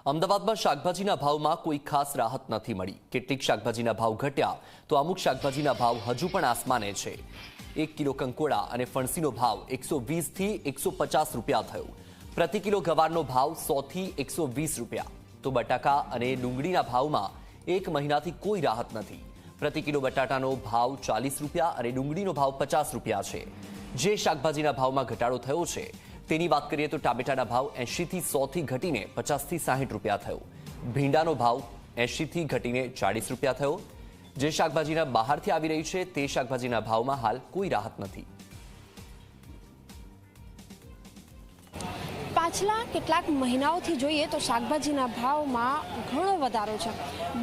અમદાવાદમાં શાકભાજીના ભાવમાં કોઈ ખાસ રાહત નથી મળી। કેટલીક શાકભાજીના ભાવ ઘટ્યા તો અમુક શાકભાજીના ભાવ હજુ પણ આસમાને છે। 1 કિલો કંકોડા અને ફણસીનો ભાવ 120 થી 150 રૂપિયા થયો। પ્રતિ કિલો ગવારનો ભાવ 100 થી 120 રૂપિયા। તો બટાકા અને ડુંગળીના ભાવમાં એક મહિનાથી કોઈ રાહત નથી। પ્રતિ કિલો બટાટાનો ભાવ 40 રૂપિયા અને ડુંગળીનો ભાવ 50 રૂપિયા છે। જે શાકભાજીના ભાવમાં ઘટાડો થયો છે તેની વાત કરીએ તો ટામેટાના ભાવ 80 થી 100 થી ઘટીને 50 થી 60 રૂપિયા થયો। ભીંડાનો ભાવ 80 થી ઘટીને 40 રૂપિયા થયો। જે શાકભાજીના બહારથી આવી રહી છે તે શાકભાજીના ભાવમાં હાલ કોઈ રાહત નથી। પાછલા કેટલાક મહિનાઓથી જોઈએ તો શાકભાજીના ભાવમાં ઘણો વધારો છે।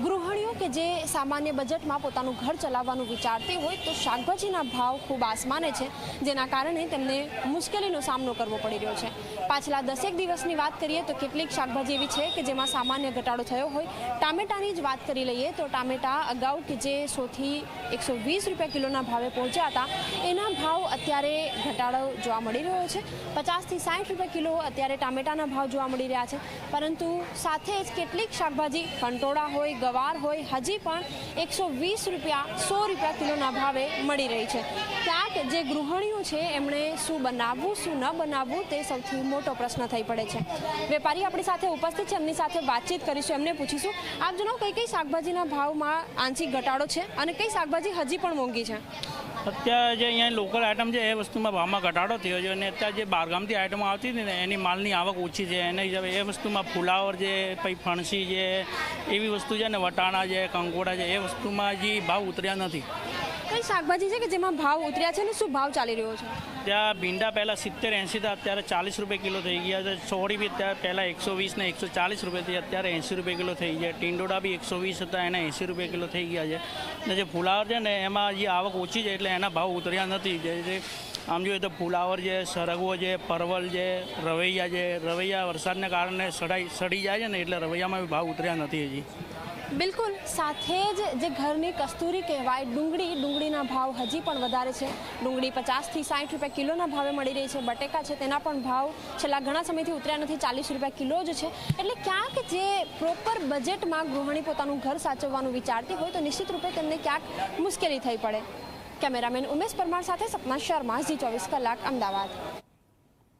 ગૃહિણીઓ કે જે સામાન્ય બજેટમાં પોતાનું ઘર ચલાવવાનું વિચારતી હોય તો શાકભાજીના ભાવ ખૂબ આસમાને છે, જેના કારણે તેમને મુશ્કેલીનો સામનો કરવો પડી રહ્યો છે। પાછલા 10 દિવસની વાત કરીએ તો કેટલીક શાકભાજી એવી છે કે જેમાં સામાન્ય ઘટાડો થયો હોય। ટામેટાની જ વાત કરી લઈએ તો ટામેટા અગાઉ કે જે 100 થી 120 રૂપિયા કિલોના ભાવે પહોંચ્યા હતા, એના ભાવ અત્યારે ઘટાડો જોવા મળી રહ્યો છે। 50 થી 60 રૂપિયા કિલો અત્યારે ટામેટાના ભાવ જોવા મળી રહ્યા છે, પરંતુ સાથે જ કેટલીક શાકભાજી કંટોળા હોય, ગવાર હોય, હજી પણ 120 રૂપિયા 100 રૂપિયા કિલોના ભાવે મળી રહી છે। ક્યાંક જે ગૃહિણીઓ છે એમણે શું બનાવવું શું ન બનાવવું તે સૌથી મોટો પ્રશ્ન થઈ પડે છે। વેપારી આપણી સાથે ઉપસ્થિત છે, એમની સાથે વાતચીત કરીશું, એમને પૂછીશું આપ જણાવો કઈ કઈ શાકભાજીના ભાવમાં આંશિક ઘટાડો છે અને કઈ શાકભાજી હજી પણ મોંઘી છે? અત્યારે જે અહીંયા લોકલ આઈટમ છે એ વસ્તુમાં ભાવમાં ઘટાડો થયો છે અને અત્યારે જે બહારગામથી આઈટમો આવતી હતી ને એની માલની આવક ઓછી છે, એના હિસાબે એ વસ્તુમાં ફુલાવર છે, પછી ફણસી છે, એવી વસ્તુ છે ને વટાણા છે, કંકોડા છે, એ વસ્તુમાં હજી ભાવ ઉતર્યા નથી। કઈ શાકભાજી છે કે જેમાં ભાવ ઉતર્યા છે અને શું ભાવ ચાલી રહ્યો છે? ત્યાં ભીંડા પહેલાં 70-80 હતા, અત્યારે 40 રૂપિયા કિલો થઈ ગયા છે। સોળી બી ત્યાં પહેલાં 120 ને 140 રૂપિયાથી અત્યારે 80 રૂપિયા કિલો થઈ ગયા। ટીંડોળા બી 120 હતા, એના 80 રૂપિયા કિલો થઈ ગયા છે। અને જે ફુલાવર છે ને એમાં જે આવક ઓછી છે એટલે એના ભાવ ઉતર્યા નથી। જે આમ જોઈએ તો ફુલાવર છે, સરગવો છે, પરવલ છે, રવૈયા છે। રવૈયા વરસાદને કારણે સડી જાય છે ને એટલે રવૈયામાં બી ભાવ ઉતર્યા નથી હજી। બિલકુલ, સાથે જ જે ઘરની કસ્તુરી કહેવાય ડુંગળીના ભાવ હજી પણ વધારે છે। ડુંગળી 50 થી 60 રૂપિયા કિલોના ભાવે મળી રહી છે। બટેકા છે તેના પણ ભાવ છેલ્લા ઘણા સમયથી ઉતર્યા નથી, 40 રૂપિયા કિલો જ છે। એટલે ક્યાંક જે પ્રોપર બજેટમાં ગૃહિણી પોતાનું ઘર સાચવવાનું વિચારતી હોય તો નિશ્ચિત રૂપે તેમને ક્યાંક મુશ્કેલી થઈ પડે। કેમેરામેન ઉમેશ પરમાર સાથે સપના શર્મા, ઝી 24 કલાક, અમદાવાદ।